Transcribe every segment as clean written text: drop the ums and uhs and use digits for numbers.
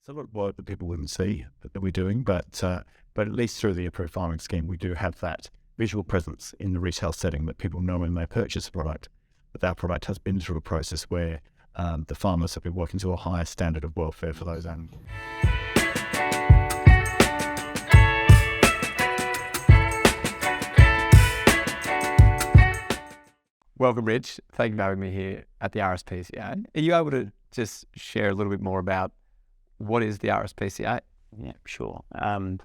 It's a lot of work that people wouldn't see that we're doing, but at least through the Approved Farming Scheme, we do have that visual presence in the retail setting that people know when they purchase a product, that that product has been through a process where the farmers have been working to a higher standard of welfare for those animals. Welcome, Rich. Thank you for having me here at the RSPCA. Are you able to just share a little bit more about what is the RSPCA? Yeah, sure. The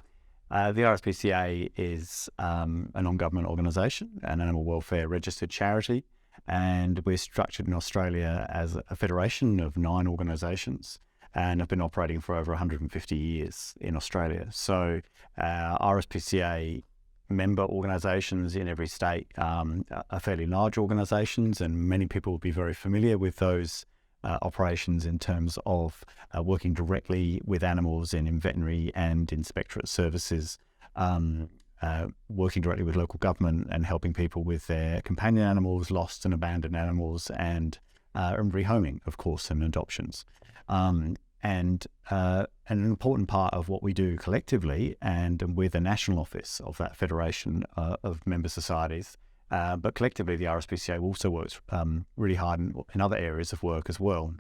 RSPCA is a non-government organisation, an animal welfare registered charity, and we're structured in Australia as a federation of 9 organisations and have been operating for over 150 years in Australia. So RSPCA member organisations in every state are fairly large organisations, and many people will be very familiar with those operations in terms of working directly with animals in veterinary and inspectorate services, working directly with local government and helping people with their companion animals, lost and abandoned animals, and rehoming, of course, and adoptions. And an important part of what we do collectively, and we're the national office of that federation of member societies, but collectively the RSPCA also works really hard in other areas of work as well,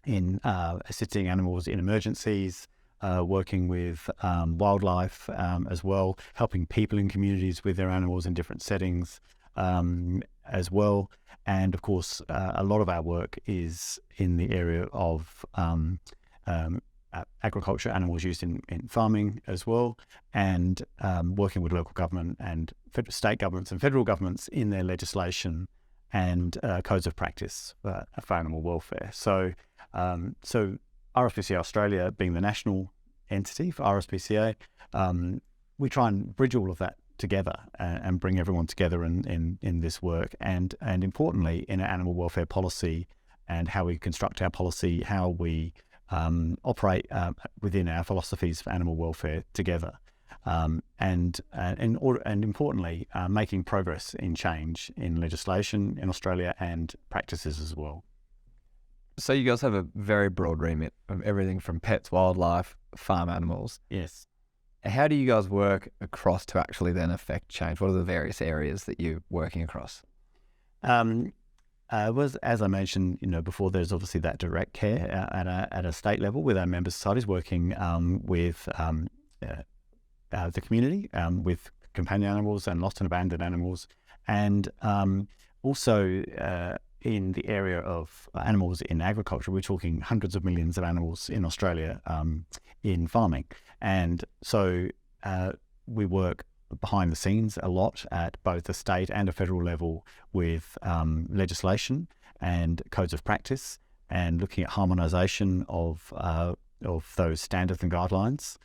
in assisting animals in emergencies, working with wildlife as well, helping people in communities with their animals in different settings as well. And of course, a lot of our work is in the area of agriculture, animals used in farming as well, and working with local government and state governments and federal governments in their legislation and codes of practice for animal welfare. So RSPCA Australia, being the national entity for RSPCA, we try and bridge all of that together and bring everyone together in this work, and importantly in our animal welfare policy and how we construct our policy, how we operate within our philosophies for animal welfare together, and importantly, making progress in change in legislation in Australia and practices as well. So you guys have a very broad remit of everything from pets, wildlife, farm animals. Yes. How do you guys work across to actually then affect change? What are the various areas that you're working across? As I mentioned, before, there's obviously that direct care at a state level with our member societies, working with the community, with companion animals and lost and abandoned animals, and also in the area of animals in agriculture. We're talking hundreds of millions of animals in Australia in farming, and so we work behind the scenes a lot at both the state and a federal level with legislation and codes of practice, and looking at harmonisation of those standards and guidelines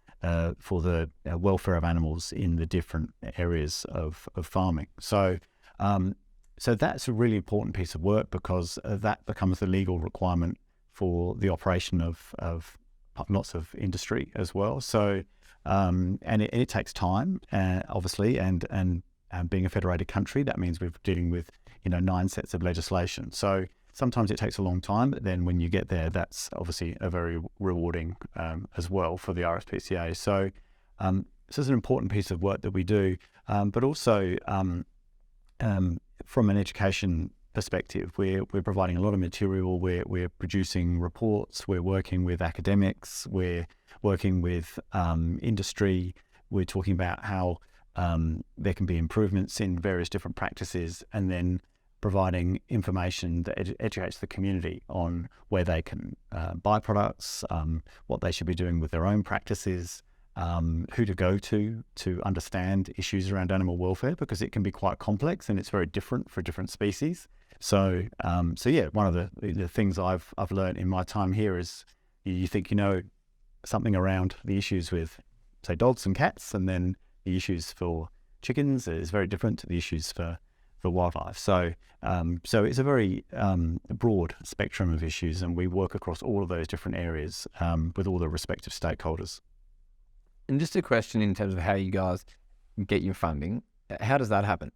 for the welfare of animals in the different areas of farming. So that's a really important piece of work, because that becomes the legal requirement for the operation of lots of industry as well. So and it takes time, obviously, and being a federated country, that means we're dealing with 9 sets of legislation. So sometimes it takes a long time, but then when you get there, that's obviously a very rewarding as well for the RSPCA. So this is an important piece of work that we do, but also from an education perspective, we're providing a lot of material. We're producing reports. We're working with academics. We're working with industry. We're talking about how there can be improvements in various different practices, and then providing information that educates the community on where they can buy products, what they should be doing with their own practices, who to go to understand issues around animal welfare, because it can be quite complex and it's very different for different species. So yeah, one of the things I've learned in my time here is you think something around the issues with, say, dogs and cats, and then the issues for chickens is very different to the issues for wildlife. So it's a very broad spectrum of issues, and we work across all of those different areas with all the respective stakeholders. And just a question in terms of how you guys get your funding, how does that happen?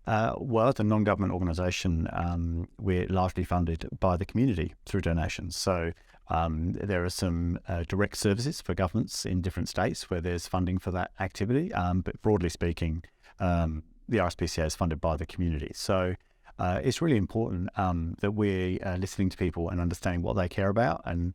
Well, as a non-government organisation, we're largely funded by the community through donations. So there are some direct services for governments in different states where there's funding for that activity. But broadly speaking, the RSPCA is funded by the community. So it's really important that we're listening to people and understanding what they care about and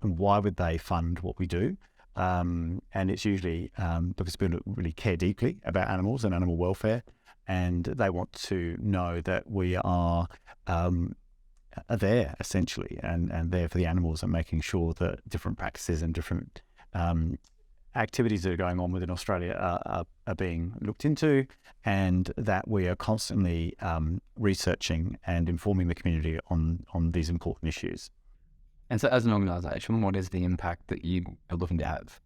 why would they fund what we do. And it's usually because people really care deeply about animals and animal welfare, and they want to know that we are there essentially and there for the animals and making sure that different practices and different activities that are going on within Australia are being looked into, and that we are constantly researching and informing the community on these important issues. And so as an organisation, what is the impact that you are looking to have?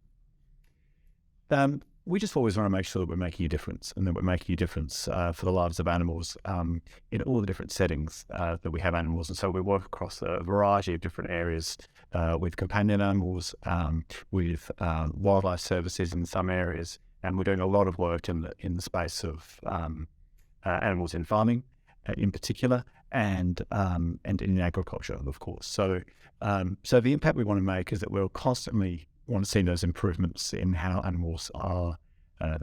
We just always want to make sure that we're making a difference and that we're making a difference for the lives of animals in all the different settings that we have animals. And so we work across a variety of different areas with companion animals, with wildlife services in some areas, and we're doing a lot of work in the space of animals in farming in particular, and in agriculture, of course. So the impact we want to make is that we'll constantly want to see those improvements in how animals are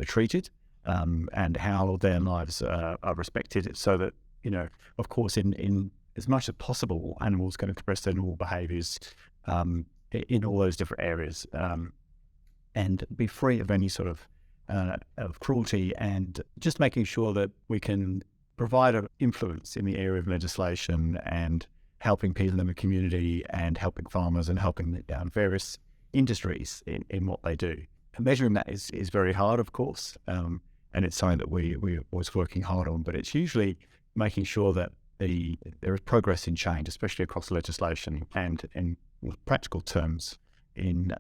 treated and how their lives are respected, so that, of course, in as much as possible, animals can express their normal behaviours in all those different areas and be free of any sort of cruelty, and just making sure that we can provide an influence in the area of legislation and helping people in the community and helping farmers and helping various industries in what they do. And measuring that is very hard, of course, and it's something that we're always working hard on, but it's usually making sure that there is progress in change, especially across legislation and in practical terms in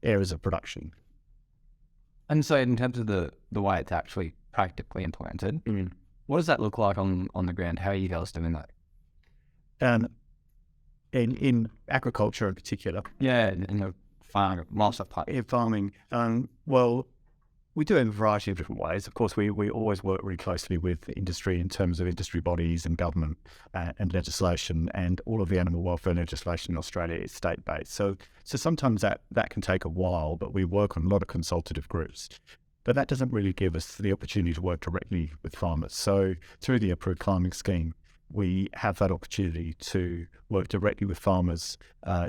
areas of production. And so in terms of the way it's actually practically implemented, what does that look like on the ground? How are you guys doing that? In agriculture in particular. Yeah, in the farming, in farming. Well, we do it in a variety of different ways. Of course, we always work really closely with industry in terms of industry bodies and government and legislation, and all of the animal welfare legislation in Australia is state-based. So sometimes that can take a while, but we work on a lot of consultative groups. But that doesn't really give us the opportunity to work directly with farmers. So through the Approved Farming Scheme, we have that opportunity to work directly with farmers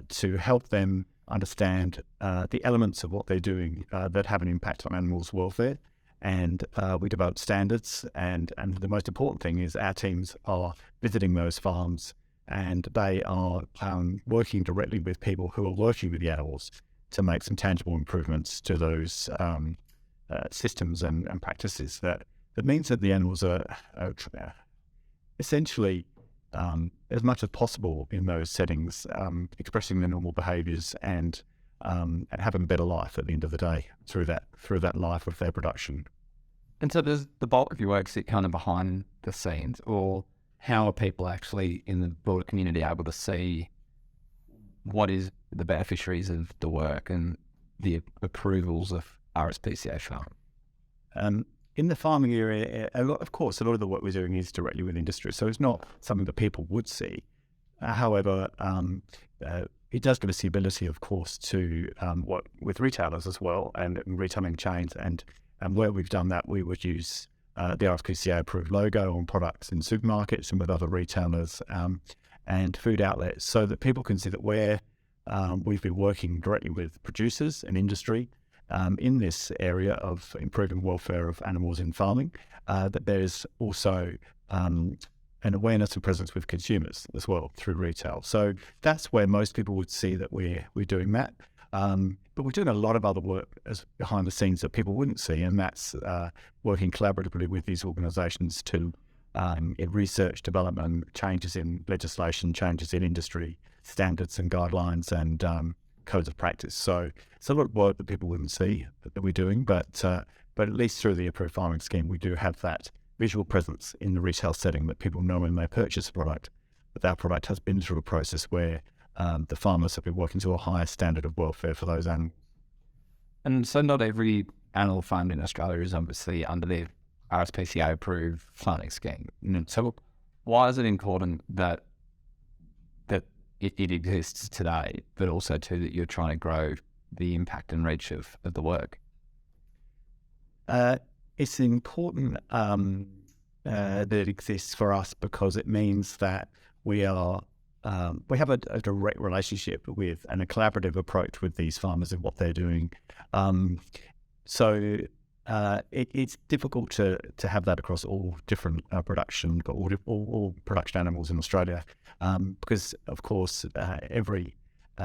to help them understand the elements of what they're doing that have an impact on animals' welfare. And we develop standards. And the most important thing is our teams are visiting those farms, and they are working directly with people who are working with the animals to make some tangible improvements to those systems and practices. That means that the animals are essentially, as much as possible in those settings, expressing their normal behaviours and having a better life at the end of the day through that life of their production. And so does the bulk of your work sit kind of behind the scenes, or how are people actually in the broader community able to see what is the beneficiaries of the work and the approvals of RSPCA farm? In the farming area, a lot of the work we're doing is directly with industry, so it's not something that people would see. However, it does give us the ability, of course, to work with retailers as well and retailing chains. And where we've done that, we would use the RSPCA Approved logo on products in supermarkets and with other retailers and food outlets, so that people can see that we've been working directly with producers and industry in this area of improving welfare of animals in farming, that there's also an awareness and presence with consumers as well through retail. So that's where most people would see that we're doing that. But we're doing a lot of other work behind the scenes that people wouldn't see, and that's working collaboratively with these organisations to in research, development, changes in legislation, changes in industry standards and guidelines and codes of practice. So it's a lot of work that people wouldn't see that we're doing, but at least through the Approved Farming Scheme, we do have that visual presence in the retail setting that people know when they purchase a product, that product has been through a process where the farmers have been working to a higher standard of welfare for those animals. And so not every animal farm in Australia is obviously under the RSPCA Approved farming scheme. So why is it important that it exists today, but also too that you're trying to grow the impact and reach of the work? It's important that it exists for us because it means that we have a direct relationship with and a collaborative approach with these farmers and what they're doing. It's difficult to have that across all different production, all production animals in Australia, because of course every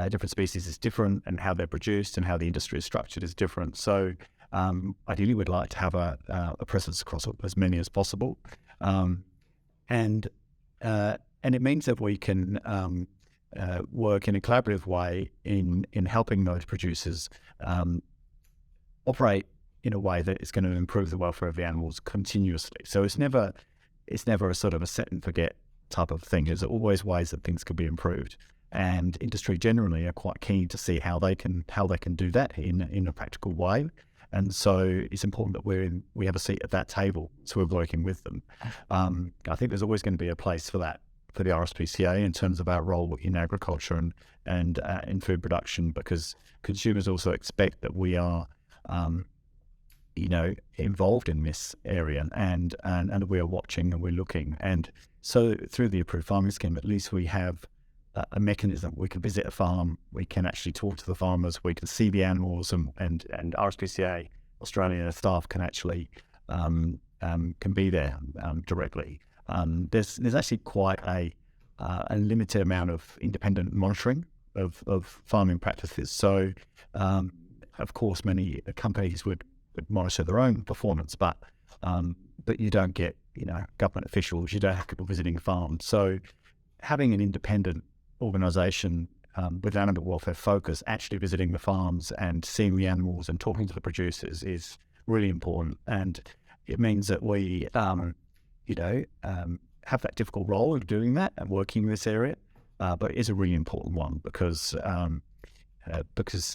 different species is different, and how they're produced and how the industry is structured is different. So ideally, we'd like to have a presence across as many as possible, and it means that we can work in a collaborative way in helping those producers operate in a way that is going to improve the welfare of the animals continuously. So it's never a sort of a set and forget type of thing. There's always ways that things could be improved, and industry generally are quite keen to see how they can do that in a practical way. And so it's important that we have a seat at that table, so we're working with them. I think there's always going to be a place for that for the RSPCA in terms of our role in agriculture and in food production, because consumers also expect that we are involved in this area, and we are watching and we're looking. And so through the Approved Farming Scheme, at least we have a mechanism. We can visit a farm, we can actually talk to the farmers, we can see the animals, and RSPCA Australia staff can actually can be there directly. There's actually quite a limited amount of independent monitoring of farming practices. So of course many companies would monitor their own performance, but you don't get government officials, you don't have people visiting farms. So having an independent organisation with animal welfare focus actually visiting the farms and seeing the animals and talking to the producers is really important. And it means that we have that difficult role of doing that and working in this area, but it is a really important one because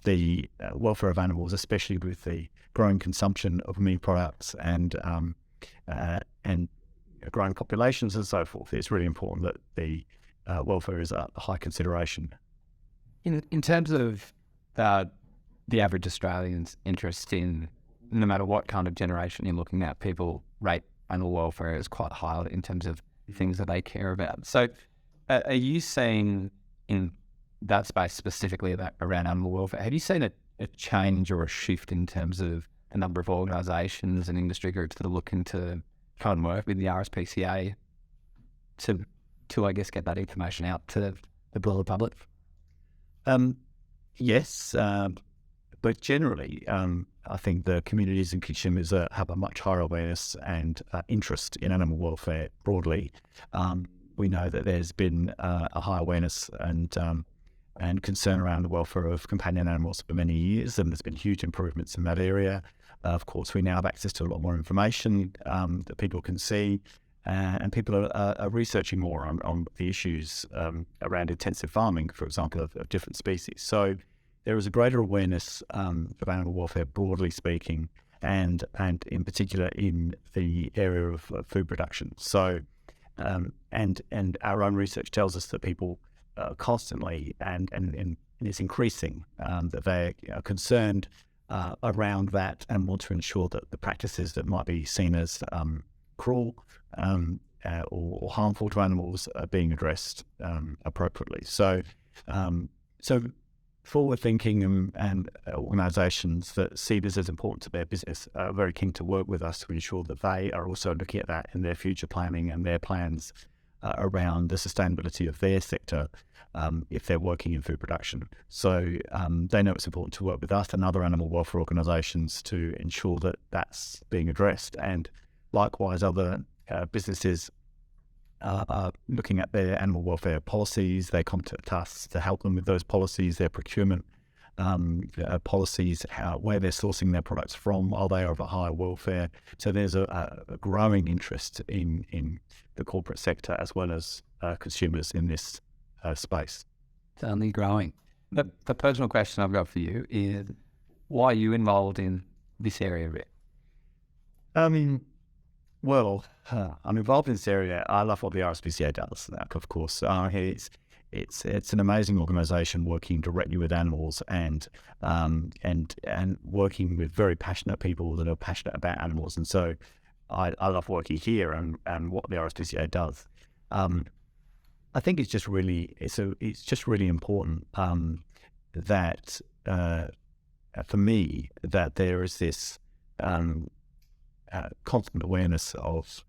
the welfare of animals, especially with the growing consumption of meat products and growing populations and so forth, it's really important that the welfare is a high consideration. In terms of the average Australian's interest in, no matter what kind of generation you're looking at, people rate animal welfare as quite high in terms of things that they care about. So are you seeing in that space specifically around animal welfare, have you seen a change or a shift in terms of the number of organisations and industry groups that are looking to try and work with the RSPCA to I guess get that information out to the broader public? Yes, but generally, I think the communities and consumers have a much higher awareness and interest in animal welfare broadly. We know that there's been a high awareness and concern around the welfare of companion animals for many years, and there's been huge improvements in that area. Of course, we now have access to a lot more information that people can see, and people are researching more on the issues around intensive farming, for example, of different species. So there is a greater awareness of animal welfare, broadly speaking, and in particular in the area of food production. So, and our own research tells us that people constantly, and it's increasing, that they are concerned around that and want to ensure that the practices that might be seen as cruel or harmful to animals are being addressed appropriately. So forward-thinking and organisations that see this as important to their business are very keen to work with us to ensure that they are also looking at that in their future planning and their plans around the sustainability of their sector if they're working in food production. So they know it's important to work with us and other animal welfare organisations to ensure that that's being addressed. And likewise, other businesses are looking at their animal welfare policies. They contact us to help them with those policies, their procurement policies, where they're sourcing their products from, are they of a higher welfare? So there's a growing interest in the corporate sector as well as consumers in this space. It's only growing. The personal question I've got for you is, why are you involved in this area, Rick? Well, I'm involved in this area. I love what the RSPCA does, of course. It's an amazing organisation working directly with animals and working with very passionate people that are passionate about animals. And so I love working here and what the RSPCA does. I think it's just really important that for me that there is this constant awareness of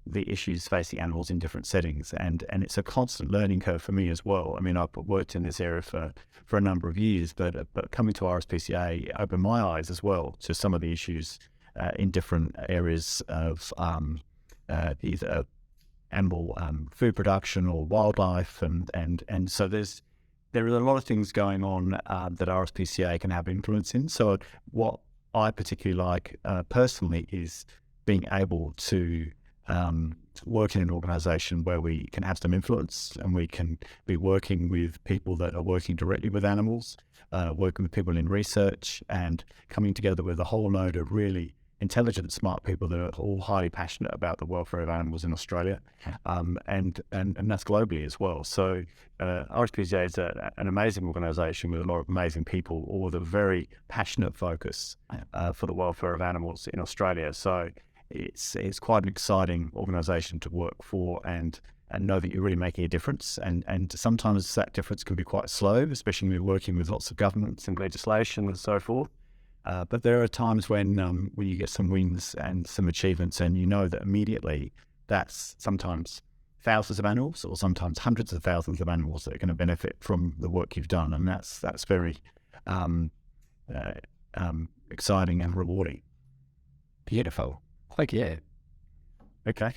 the issues facing animals in different settings, and it's a constant learning curve for me as well. I mean, I've worked in this area for a number of years, but coming to RSPCA opened my eyes as well to some of the issues in different areas of either animal food production or wildlife, and so there are a lot of things going on that RSPCA can have influence in. So what I particularly like personally is being able to work in an organisation where we can have some influence and we can be working with people that are working directly with animals, working with people in research, and coming together with a whole load of really intelligent, smart people that are all highly passionate about the welfare of animals in Australia, and that's globally as well. So RSPCA is an amazing organisation with a lot of amazing people, all with a very passionate focus for the welfare of animals in Australia. So it's quite an exciting organisation to work for and know that you're really making a difference. And sometimes that difference can be quite slow, especially when you're working with lots of governments and legislation and so forth. But there are times when you get some wins and some achievements, and you know that immediately that's sometimes thousands of animals or sometimes hundreds of thousands of animals that are going to benefit from the work you've done, and that's very exciting and rewarding. Beautiful. Like, yeah. Okay.